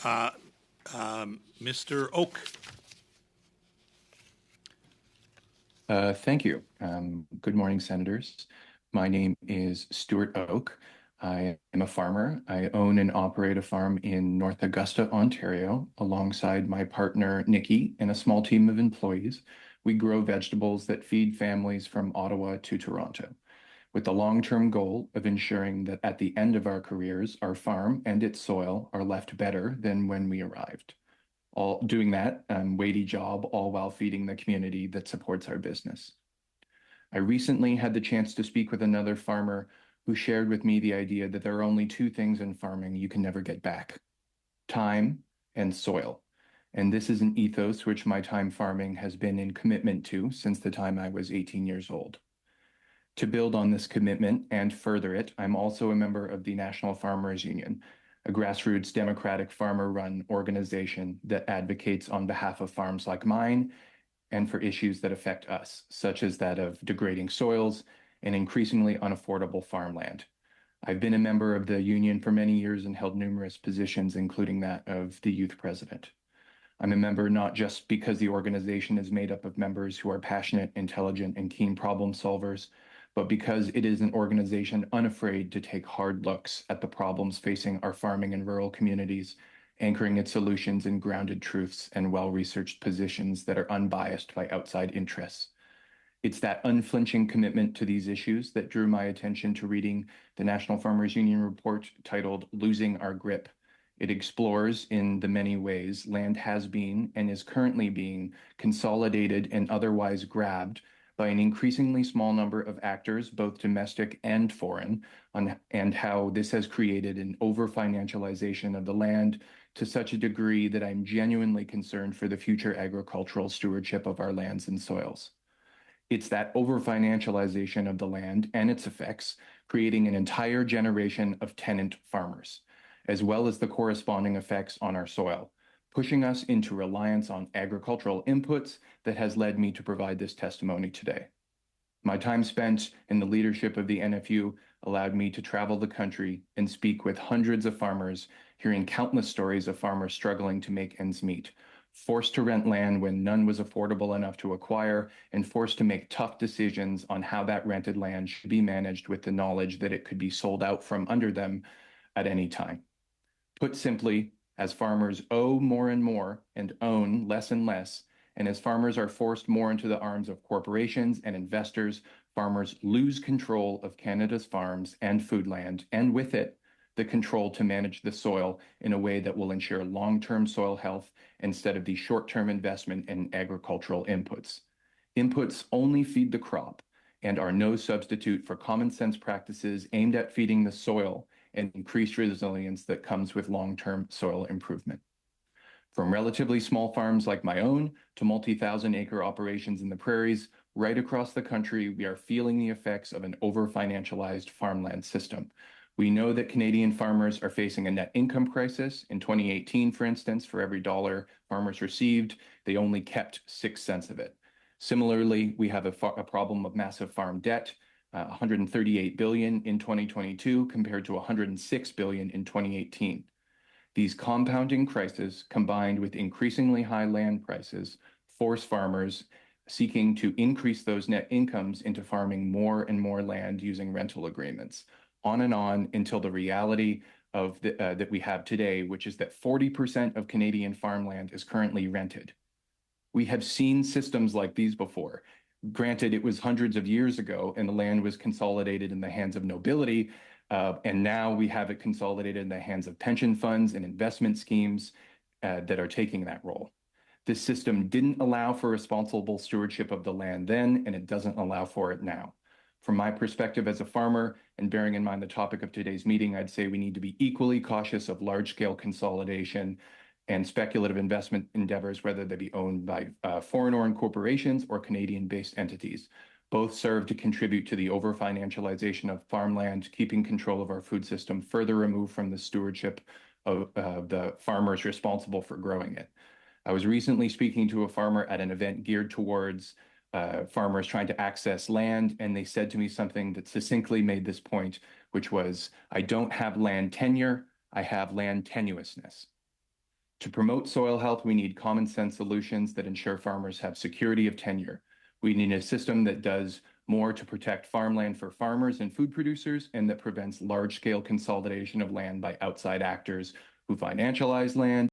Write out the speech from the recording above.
Mr. Oak. Thank you. Good morning, Senators. My name is Stuart Oak. I am a farmer. I own and operate a farm in North Augusta, Ontario, alongside my partner, Nikki, and a small team of employees. We grow vegetables that feed families from Ottawa to Toronto, with the long-term goal of ensuring that at the end of our careers, our farm and its soil are left better than when we arrived. All doing that weighty job, all while feeding the community that supports our business. I recently had the chance to speak with another farmer who shared with me the idea that there are only two things in farming you can never get back: time and soil. And this is an ethos which my time farming has been in commitment to since the time I was 18 years old. To build on this commitment and further it, I'm also a member of the National Farmers Union, a grassroots democratic farmer-run organization that advocates on behalf of farms like mine and for issues that affect us, such as that of degrading soils and increasingly unaffordable farmland. I've been a member of the union for many years and held numerous positions, including that of the youth president. I'm a member not just because the organization is made up of members who are passionate, intelligent, and keen problem solvers, but because it is an organization unafraid to take hard looks at the problems facing our farming and rural communities, anchoring its solutions in grounded truths and well-researched positions that are unbiased by outside interests. It's that unflinching commitment to these issues that drew my attention to reading the National Farmers Union report titled Losing Our Grip. It explores in the many ways land has been and is currently being consolidated and otherwise grabbed by an increasingly small number of actors, both domestic and foreign, and how this has created an over-financialization of the land to such a degree that I'm genuinely concerned for the future agricultural stewardship of our lands and soils. It's that over-financialization of the land and its effects, creating an entire generation of tenant farmers, as well as the corresponding effects on our soil, pushing us into reliance on agricultural inputs that has led me to provide this testimony today. My time spent in the leadership of the NFU allowed me to travel the country and speak with hundreds of farmers, hearing countless stories of farmers struggling to make ends meet, forced to rent land when none was affordable enough to acquire, and forced to make tough decisions on how that rented land should be managed with the knowledge that it could be sold out from under them at any time. Put simply, as farmers owe more and more and own less and less, and as farmers are forced more into the arms of corporations and investors, farmers lose control of Canada's farms and foodland, and with it, the control to manage the soil in a way that will ensure long-term soil health instead of the short-term investment in agricultural inputs. Inputs only feed the crop and are no substitute for common sense practices aimed at feeding the soil and increased resilience that comes with long-term soil improvement. From relatively small farms like my own to multi-thousand acre operations in the prairies, right across the country, we are feeling the effects of an over-financialized farmland system. We know that Canadian farmers are facing a net income crisis. In 2018, for instance, for every dollar farmers received, they only kept 6 cents of it. Similarly, we have a problem of massive farm debt, 138 billion in 2022 compared to 106 billion in 2018. These compounding crises, combined with increasingly high land prices, force farmers seeking to increase those net incomes into farming more and more land using rental agreements, on and on until the reality of that we have today, which is that 40% of Canadian farmland is currently rented. We have seen systems like these before. Granted, it was hundreds of years ago and the land was consolidated in the hands of nobility, and now we have it consolidated in the hands of pension funds and investment schemes that are taking that role. This system didn't allow for responsible stewardship of the land then, and it doesn't allow for it now. From my perspective as a farmer, and bearing in mind the topic of today's meeting, I'd say we need to be equally cautious of large-scale consolidation and speculative investment endeavors, whether they be owned by foreign-owned corporations or Canadian-based entities. Both serve to contribute to the over-financialization of farmland, keeping control of our food system further removed from the stewardship of the farmers responsible for growing it. I was recently speaking to a farmer at an event geared towards farmers trying to access land, and they said to me something that succinctly made this point, which was, I don't have land tenure, I have land tenuousness. To promote soil health, we need common sense solutions that ensure farmers have security of tenure. We need a system that does more to protect farmland for farmers and food producers and that prevents large scale consolidation of land by outside actors who financialize land